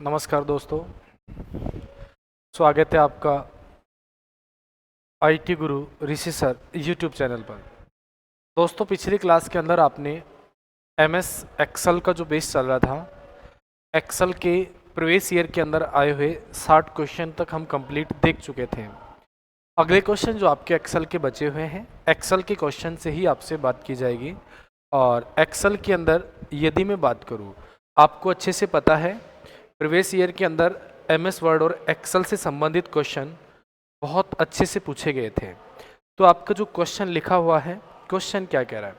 नमस्कार दोस्तों, स्वागत है आपका IT Guru Rishi sir YouTube channel पर। दोस्तों, पिछली क्लास के अंदर आपने एमएस एक्सेल का जो बेस चल रहा था, एक्सेल के प्रीवियस ईयर के अंदर आए हुए 60 क्वेश्चन तक हम कंप्लीट देख चुके थे। अगले क्वेश्चन जो आपके एक्सेल के बचे हुए हैं, एक्सेल के क्वेश्चन से ही आपसे बात की जाएगी। और एक्सेल के अंदर यदि मैं बात करूँ, आपको अच्छे से पता है प्रीवियस ईयर के अंदर एमएस वर्ड और एक्सेल से संबंधित क्वेश्चन बहुत अच्छे से पूछे गए थे। तो आपका जो क्वेश्चन लिखा हुआ है, क्वेश्चन क्या कह रहा है,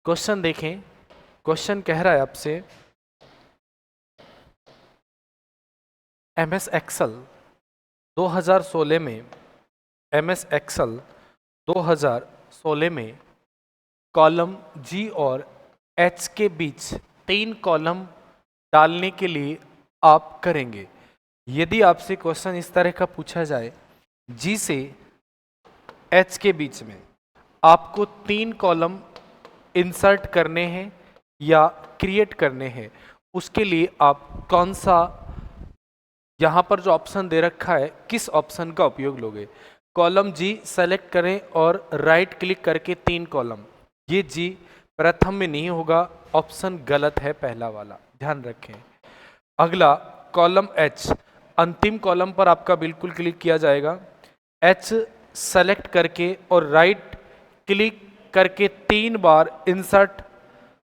क्वेश्चन देखें। क्वेश्चन कह रहा है आपसे, एमएस एक्सेल 2016 में, एमएस एक्सेल 2016 में कॉलम जी और एच के बीच 3 कॉलम डालने के लिए आप करेंगे। यदि आपसे क्वेश्चन इस तरह का पूछा जाए, जी से एच के बीच में आपको 3 कॉलम इंसर्ट करने हैं या क्रिएट करने हैं, उसके लिए आप कौन सा, यहाँ पर जो ऑप्शन दे रखा है, किस ऑप्शन का उपयोग लोगे। कॉलम जी सेलेक्ट करें और राइट क्लिक करके 3 कॉलम, ये जी प्रथम में नहीं होगा, ऑप्शन गलत है पहला वाला, ध्यान रखें। अगला कॉलम एच, अंतिम कॉलम पर आपका बिल्कुल क्लिक किया जाएगा, एच सेलेक्ट करके और राइट क्लिक करके 3 बार इंसर्ट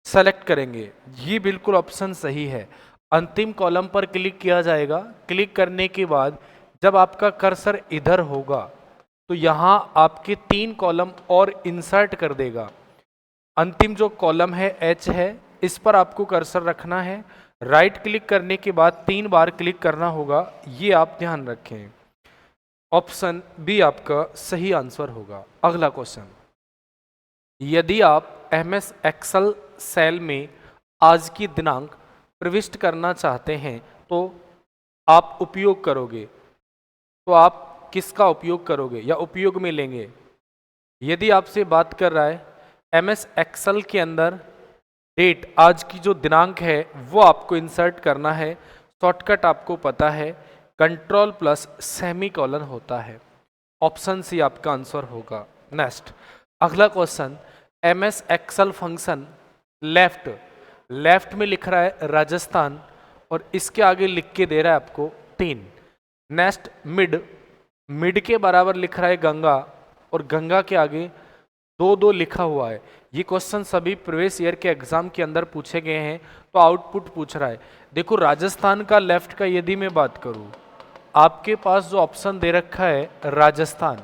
सेलेक्ट करेंगे, ये बिल्कुल ऑप्शन सही है। अंतिम कॉलम पर क्लिक किया जाएगा, क्लिक करने के बाद जब आपका कर्सर इधर होगा तो यहाँ आपके 3 कॉलम और इंसर्ट कर देगा। अंतिम जो कॉलम है एच है, इस पर आपको कर्सर रखना है, राइट क्लिक करने के बाद 3 बार क्लिक करना होगा, ये आप ध्यान रखें। ऑप्शन बी आपका सही आंसर होगा। अगला क्वेश्चन, यदि आप एमएस एक्सेल सेल में आज की दिनांक प्रविष्ट करना चाहते हैं तो आप उपयोग करोगे, तो आप किसका उपयोग करोगे या उपयोग में लेंगे। यदि आपसे बात कर रहा है एमएस एक्सेल के अंदर डेट, आज की जो दिनांक है वो आपको इंसर्ट करना है, शॉर्टकट आपको पता है, कंट्रोल प्लस सेमी कॉलन होता है, ऑप्शन सी आपका आंसर होगा। नेक्स्ट, अगला question, MS Excel function left, left में लिख रहा है राजस्थान और इसके आगे लिख के दे रहा है आपको 3। नेक्स्ट मिड, मिड के बराबर लिख रहा है गंगा और गंगा के आगे 2-2 लिखा हुआ है। ये क्वेश्चन सभी प्रीवियस ईयर के एग्जाम के अंदर पूछे गए हैं, तो आउटपुट पूछ रहा है। देखो, राजस्थान का लेफ्ट का यदि मैं बात करूं, आपके पास जो ऑप्शन दे रखा है राजस्थान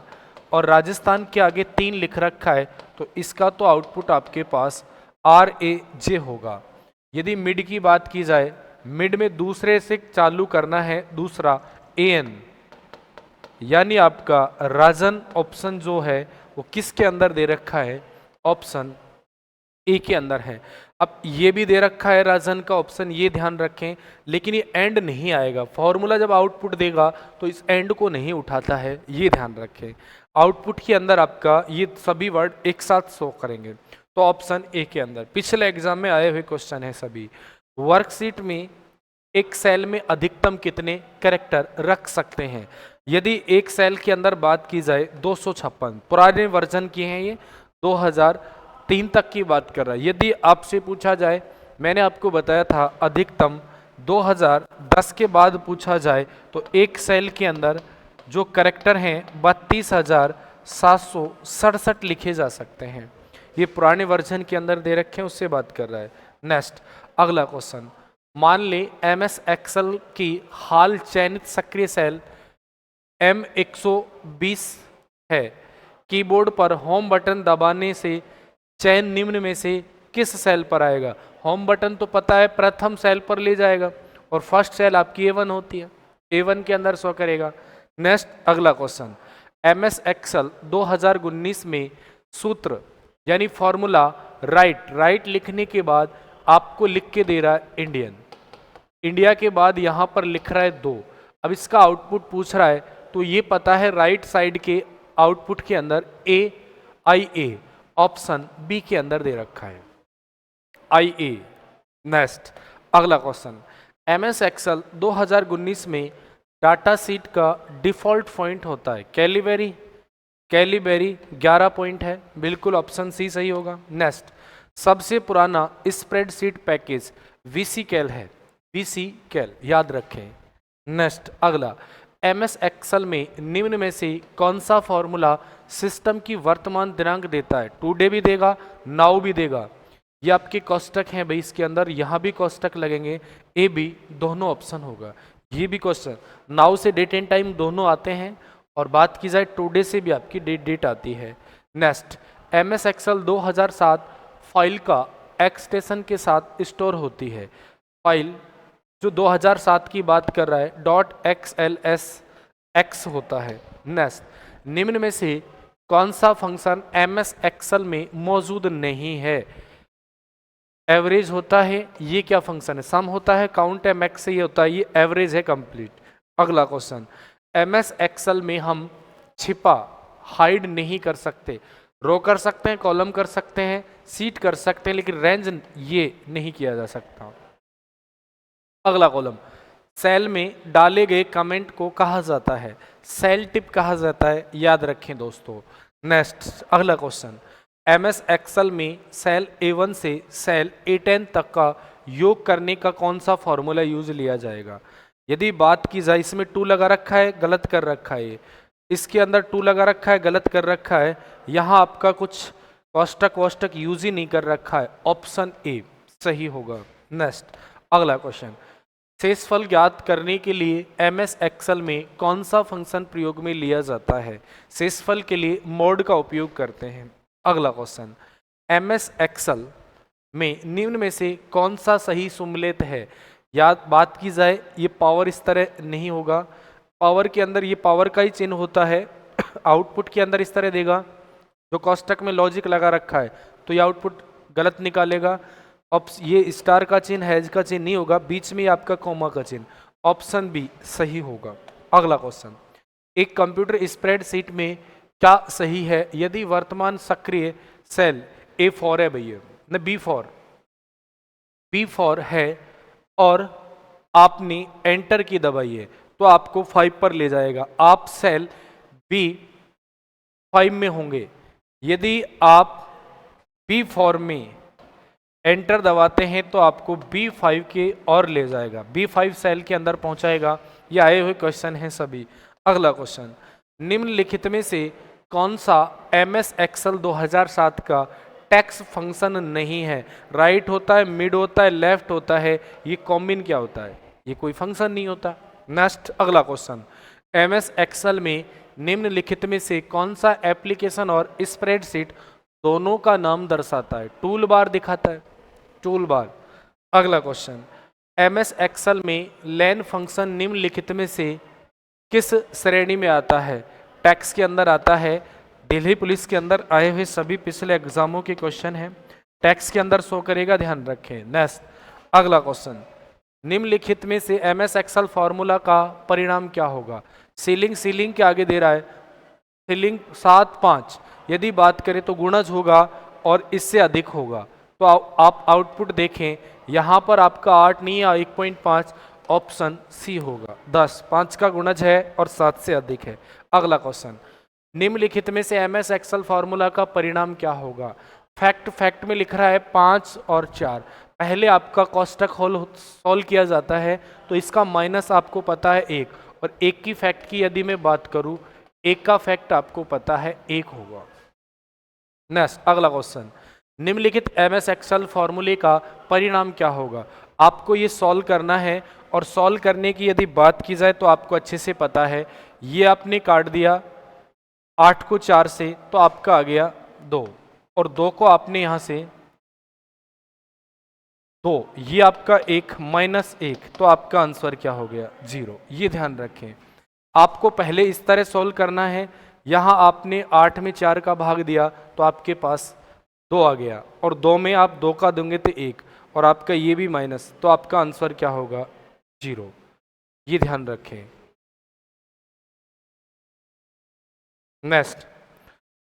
और राजस्थान के आगे 3 लिख रखा है, तो इसका तो आउटपुट आपके पास RAJ होगा। यदि मिड की बात की जाए, मिड में दूसरे से चालू करना है, दूसरा AN, यानी आपका राजन ऑप्शन जो है वो किसके अंदर दे रखा है, ऑप्शन ए के अंदर है। अब ये भी दे रखा है राजन का ऑप्शन, ये ध्यान रखें, लेकिन ये एंड नहीं आएगा, फॉर्मूला जब आउटपुट देगा तो इस एंड को नहीं उठाता है, ये ध्यान रखें। आउटपुट के अंदर आपका ये सभी वर्ड एक साथ शो करेंगे, तो ऑप्शन ए के अंदर। पिछले एग्जाम में आए हुए क्वेश्चन है सभी। वर्कशीट में एक सेल में अधिकतम कितने कैरेक्टर रख सकते हैं। यदि एक सेल के अंदर बात की जाए 256, पुराने वर्जन की हैं ये, 2003 तक की बात कर रहा है। यदि आपसे पूछा जाए, मैंने आपको बताया था अधिकतम 2010 के बाद पूछा जाए तो एक सेल के अंदर जो कैरेक्टर हैं 32,767 लिखे जा सकते हैं। ये पुराने वर्जन के अंदर दे रखे हैं, उससे बात कर रहा है। नेक्स्ट, अगला क्वेश्चन, मान ले एमएस एक्सेल की हाल चयनित सक्रिय सेल M120 है, कीबोर्ड पर होम बटन दबाने से चयन निम्न में से किस सेल पर आएगा। होम बटन तो पता है प्रथम सेल पर ले जाएगा और फर्स्ट सेल आपकी A1 होती है, A1 के अंदर शो करेगा। नेक्स्ट, अगला क्वेश्चन, एमएस एक्सेल 2019 में सूत्र यानी फॉर्मूला राइट लिखने के बाद आपको लिख के दे रहा है इंडियन, इंडिया के बाद यहां पर लिख रहा है 2। अब इसका आउटपुट पूछ रहा है, तो ये पता है राइट साइड के आउटपुट के अंदर IA, ऑप्शन बी के अंदर दे रखा है IA। नेक्स्ट, अगला क्वेश्चन, MS एक्सेल 2019 में डाटा सीट का डिफ़ॉल्ट पॉइंट होता है कैलिबरी। कैलिबरी 11 पॉइंट है, बिल्कुल ऑप्शन सी सही होगा। नेक्स्ट, सबसे पुराना स्प्रेडशीट पैकेज VC कैल है। VC कैल याद रखें। नेक्स्ट अगला, MS एक्सेल में निम्न में से कौन सा फॉर्मूला सिस्टम की वर्तमान दिनांक देता है? टुडे भी देगा, नाउ भी देगा। ये आपके कोष्टक हैं भाई, इसके अंदर यहाँ भी कोष्टक लगेंगे, ए बी दोनों ऑप्शन होगा। ये भी क्वेश्चन नाउ से डेट एंड टाइम दोनों आते हैं, और बात की जाए टुडे से भी आपकी डेट आती है। नेक्स्ट, MS एक्सेल 2007 फाइल का एक्सटेंशन के साथ स्टोर होती है। फाइल जो 2007 की बात कर रहा है .xls होता है। नेक्स्ट, निम्न में से कौन सा फंक्शन MS एक्सेल में मौजूद नहीं है? एवरेज होता है, ये क्या फंक्शन है? सम होता है, काउंट है, मैक्स से ये होता है, ये एवरेज है कंप्लीट। अगला क्वेश्चन, MS एक्सेल में हम छिपा हाइड नहीं कर सकते। रो कर सकते हैं, कॉलम कर सकते हैं, सीट कर सकते हैं, लेकिन रेंज ये नहीं किया जा सकता। अगला कॉलम, सेल में डाले गए कमेंट को कहा जाता है? सेल टिप कहा जाता है, याद रखें दोस्तों। नेक्स्ट अगला क्वेश्चन, MS एक्सेल में सेल A1 से सेल A10 तक का योग करने का कौन सा फॉर्मूला यूज लिया जाएगा? यदि बात की जाए, इसमें 2 लगा रखा है, गलत कर रखा है, इसके अंदर 2 लगा रखा है, गलत कर रखा है, यहाँ आपका कुछ कोष्टक वोष्टक यूज ही नहीं कर रखा है, ऑप्शन ए सही होगा। नेक्स्ट अगला क्वेश्चन, शेषफल ज्ञात करने के लिए MS एक्सेल में कौन सा फंक्शन प्रयोग में लिया जाता है? शेषफल के लिए मोड का उपयोग करते हैं। अगला क्वेश्चन, MS एक्सेल में निम्न में से कौन सा सही सुमेलित है? याद बात की जाए, ये पावर इस तरह नहीं होगा, पावर के अंदर ये पावर का ही चिन्ह होता है, आउटपुट के अंदर इस तरह देगा, जो कोष्टक में लॉजिक लगा रखा है तो ये आउटपुट गलत निकालेगा। ये स्टार का चिन्ह, हैज का चिन्ह नहीं होगा, बीच में आपका कॉमा का चिन्ह, ऑप्शन बी सही होगा। अगला क्वेश्चन, एक कंप्यूटर स्प्रेडशीट में क्या सही है यदि वर्तमान सक्रिय सेल A4 है भैया, न B4 है और आपने एंटर की दबाई है तो आपको 5 पर ले जाएगा, आप सेल B5 में होंगे। यदि आप B4 में एंटर दबाते हैं तो आपको B5 के और ले जाएगा, B5 सेल के अंदर पहुंचाएगा। ये आए हुए क्वेश्चन हैं सभी। अगला क्वेश्चन, निम्नलिखित में से कौन सा MS एक्सेल 2007 का टेक्स्ट फंक्शन नहीं है? राइट होता है, मिड होता है, लेफ्ट होता है, ये कॉम्बिन क्या होता है? ये कोई फंक्शन नहीं होता। नेक्स्ट अगला क्वेश्चन, MS एक्सेल में निम्नलिखित में से कौन सा एप्लीकेशन और स्प्रेडशीट दोनों का नाम दर्शाता है? टूल बार दिखाता है, टूल बार। अगला क्वेश्चन, MS एक्सेल में लेन फंक्शन निम्नलिखित में से किस श्रेणी में आता है? टैक्स के अंदर आता है। दिल्ली पुलिस के अंदर आए हुए सभी पिछले एग्जामों के क्वेश्चन हैं, टैक्स के अंदर शो करेगा, ध्यान रखें। नेक्स्ट अगला क्वेश्चन, निम्नलिखित में से MS एक्सेल फॉर्मूला का परिणाम क्या होगा? सीलिंग के आगे दे रहा है, सीलिंग 7 5, यदि बात करें तो गुणज होगा और इससे अधिक होगा। तो आप आउटपुट देखें, यहाँ पर आपका 8 नहीं है, 1.5, ऑप्शन सी होगा। 10 5 का गुणज है और 7 से अधिक है। अगला क्वेश्चन, निम्नलिखित में से MS एक्सेल फॉर्मूला का परिणाम क्या होगा? फैक्ट में लिख रहा है 5 और 4। पहले आपका कोष्टक सॉल्व किया जाता है तो इसका माइनस आपको पता है 1, और 1 की फैक्ट की यदि मैं बात करूं, 1 का फैक्ट आपको पता है 1 होगा। नेक्स्ट अगला क्वेश्चन, निम्नलिखित MS एक्सेल फॉर्मूले का परिणाम क्या होगा? आपको ये सॉल्व करना है, और सॉल्व करने की यदि बात की जाए तो आपको अच्छे से पता है, ये आपने काट दिया 8 को 4 से तो आपका आ गया 2, और 2 को आपने यहां से 2, ये आपका 1 माइनस 1, तो आपका आंसर क्या हो गया? 0। ये ध्यान रखें, आपको पहले इस तरह सॉल्व करना है। यहां आपने 8 में 4 का भाग दिया तो आपके पास 2 आ गया, और 2 में आप 2 का देंगे तो 1, और आपका ये भी माइनस, तो आपका आंसर क्या होगा? 0। ये ध्यान रखें। नेक्स्ट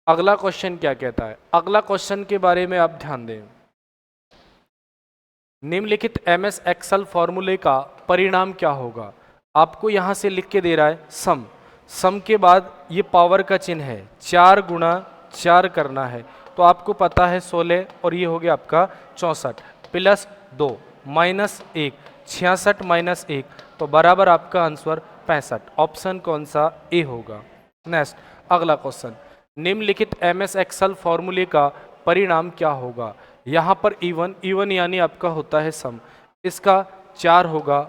अगला क्वेश्चन क्या कहता है? अगला क्वेश्चन के बारे में आप ध्यान दें, निम्नलिखित MS एक्सेल फॉर्मूले का परिणाम क्या होगा। आपको यहां से लिख के दे रहा है सम, सम के बाद ये पावर का चिन्ह है, 4 गुणा 4 करना है, तो आपको पता है 16 और ये हो गया आपका 64 प्लस 2 माइनस 1 66 माइनस 1 तो बराबर आपका आंसर 65। ऑप्शन कौन सा ए होगा। नेक्स्ट अगला क्वेश्चन, निम्नलिखित एमएस एक्सेल फॉर्मूले का परिणाम क्या होगा। यहाँ पर इवन यानी आपका होता है सम, इसका 4 होगा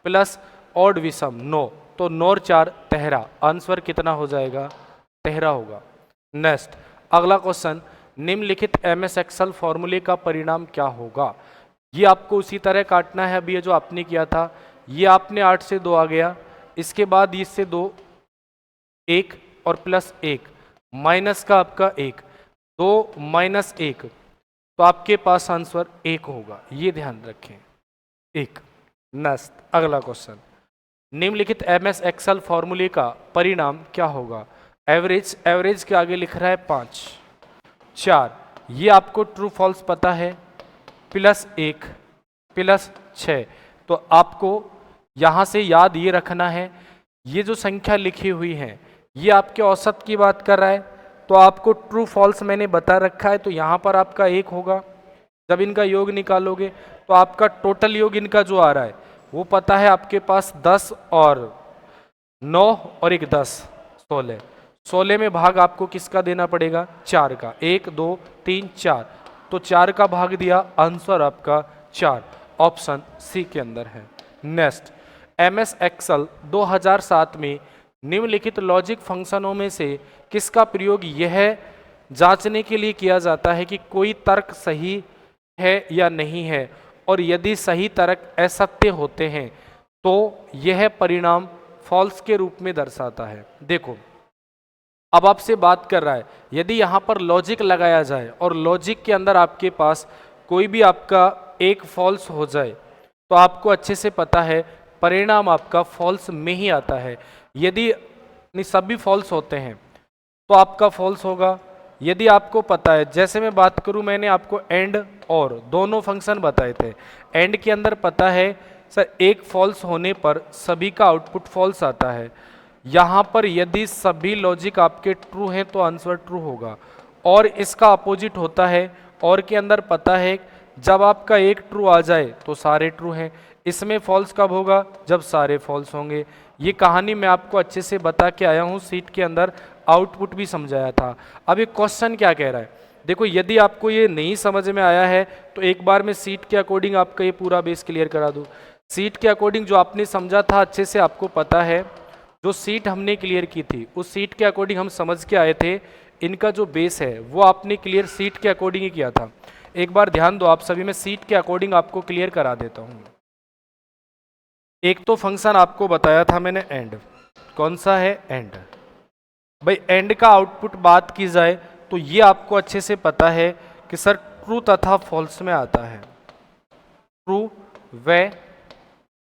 प्लस ऑड विषम 9 तो 9 और 4 13, आंसर कितना हो जाएगा 13 होगा। नेक्स्ट अगला क्वेश्चन, निम्नलिखित एमएस एक्सेल फॉर्मूले का परिणाम क्या होगा। ये आपको उसी तरह काटना है, अभी ये जो आपने किया था, ये आपने 8 से 2 आ गया, इसके बाद इससे 2 1 और प्लस 1 माइनस का आपका 1 2 माइनस 1 तो आपके पास आंसर 1 होगा, ये ध्यान रखें 1। नेक्स्ट अगला क्वेश्चन, निम्नलिखित एमएस एक्सेल फॉर्मूले का परिणाम क्या होगा। एवरेज, एवरेज के आगे लिख रहा है 5 4, ये आपको ट्रू फॉल्स पता है, प्लस 1 प्लस 6 तो आपको यहाँ से याद ये रखना है, ये जो संख्या लिखी हुई है ये आपके औसत की बात कर रहा है, तो आपको ट्रू फॉल्स मैंने बता रखा है, तो यहाँ पर आपका 1 होगा। जब इनका योग निकालोगे तो आपका टोटल योग इनका जो आ रहा है वो पता है आपके पास 10 और 9 और 1 10 16, 16 में भाग आपको किसका देना पड़ेगा 4 का, 1 2 3 4 तो 4 का भाग दिया, आंसर आपका 4, ऑप्शन सी के अंदर है। नेक्स्ट एमएस एक्सेल 2007 में निम्नलिखित लॉजिक फंक्शनों में से किसका प्रयोग यह जांचने के लिए किया जाता है कि कोई तर्क सही है या नहीं है, और यदि सही तर्क असत्य होते हैं तो यह परिणाम फॉल्स के रूप में दर्शाता है। देखो अब आपसे बात कर रहा है, यदि यहाँ पर लॉजिक लगाया जाए और लॉजिक के अंदर आपके पास कोई भी आपका एक फॉल्स हो जाए तो आपको अच्छे से पता है परिणाम आपका फॉल्स में ही आता है। यदि सभी फॉल्स होते हैं तो आपका फॉल्स होगा। यदि आपको पता है, जैसे मैं बात करूं, मैंने आपको एंड और दोनों फंक्शन बताए थे, एंड के अंदर पता है सर एक फॉल्स होने पर सभी का आउटपुट फॉल्स आता है। यहाँ पर यदि सभी लॉजिक आपके ट्रू हैं तो आंसर ट्रू होगा, और इसका अपोजिट होता है, और के अंदर पता है जब आपका एक ट्रू आ जाए तो सारे ट्रू हैं, इसमें फॉल्स कब होगा जब सारे फॉल्स होंगे। ये कहानी मैं आपको अच्छे से बता के आया हूँ, सीट के अंदर आउटपुट भी समझाया था। अब ये क्वेश्चन क्या कह रहा है, देखो यदि आपको ये नहीं समझ में आया है तो एक बार मैं सीट के अकॉर्डिंग आपका ये पूरा बेस क्लियर करा दूँ। सीट के अकॉर्डिंग जो आपने समझा था अच्छे से आपको पता है, जो सीट हमने क्लियर की थी उस सीट के अकॉर्डिंग हम समझ के आए थे, इनका जो बेस है वो आपने क्लियर सीट के अकॉर्डिंग ही किया था। एक बार ध्यान दो आप सभी, मैं सीट के अकॉर्डिंग आपको क्लियर करा देता हूँ। एक तो फंक्शन आपको बताया था मैंने एंड, कौन सा है एंड। भाई एंड का आउटपुट बात की जाए तो ये आपको अच्छे से पता है कि सर ट्रू तथा फॉल्स में आता है, ट्रू व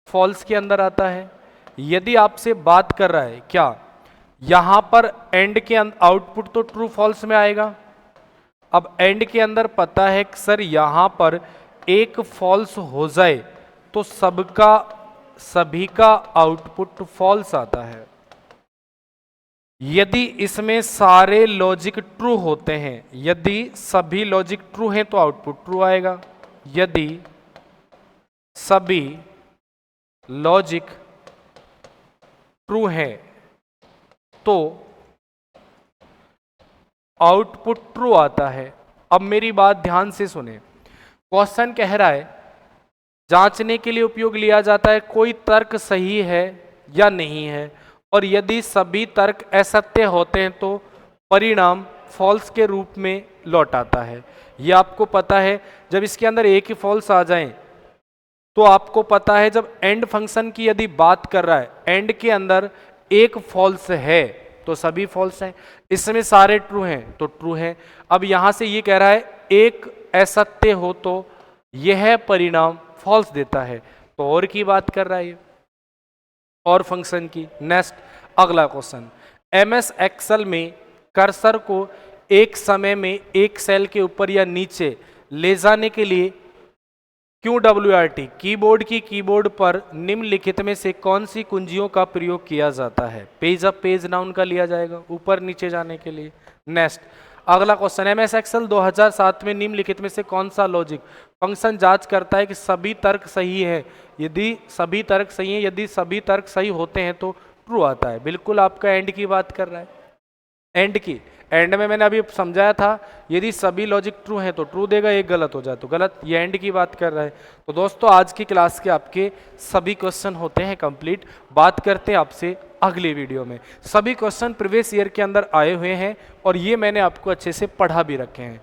फॉल्स के अंदर आता है। यदि आपसे बात कर रहा है क्या यहां पर एंड के आउटपुट तो ट्रू फॉल्स में आएगा। अब एंड के अंदर पता है कि सर यहां पर एक फॉल्स हो जाए तो सभी का आउटपुट फॉल्स आता है। यदि इसमें सारे लॉजिक ट्रू होते हैं, यदि सभी लॉजिक ट्रू हैं तो आउटपुट ट्रू आएगा। यदि सभी लॉजिक ट्रू है तो आउटपुट ट्रू आता है। अब मेरी बात ध्यान से सुने, क्वेश्चन कह रहा है जांचने के लिए उपयोग लिया जाता है कोई तर्क सही है या नहीं है, और यदि सभी तर्क असत्य होते हैं तो परिणाम फॉल्स के रूप में लौट आता है। यह आपको पता है, जब इसके अंदर एक ही फॉल्स आ जाए तो आपको पता है जब एंड फंक्शन की यदि बात कर रहा है, एंड के अंदर एक फॉल्स है तो सभी फॉल्स हैं, इसमें सारे ट्रू हैं तो ट्रू हैं। अब यहां से ये कह रहा है एक असत्य हो तो यह परिणाम फॉल्स देता है, तो और की बात कर रहा है ये, और फंक्शन की। नेक्स्ट अगला क्वेश्चन, एमएस एक्सेल में कर्सर को एक समय में एक सेल के ऊपर या नीचे ले जाने के लिए QWERTY कीबोर्ड की कीबोर्ड पर निम्नलिखित में से कौन सी कुंजियों का प्रयोग किया जाता है? पेज अप पेज डाउन का लिया जाएगा ऊपर नीचे जाने के लिए। नेक्स्ट अगला क्वेश्चन, MS एक्सेल 2007 में निम्नलिखित में से कौन सा लॉजिक फंक्शन जांच करता है कि सभी तर्क सही है? यदि सभी तर्क सही है, यदि सभी तर्क सही होते हैं तो ट्रू आता है। बिल्कुल आपका एंड की बात कर रहा है, एंड की। एंड में मैंने अभी समझाया था यदि सभी लॉजिक ट्रू हैं तो ट्रू देगा, एक गलत हो जाए तो गलत। ये एंड की बात कर रहा है। तो दोस्तों आज की क्लास के आपके सभी क्वेश्चन होते हैं कंप्लीट। बात करते हैं आपसे अगले वीडियो में। सभी क्वेश्चन प्रीवियस ईयर के अंदर आए हुए हैं और ये मैंने आपको अच्छे से पढ़ा भी रखे हैं।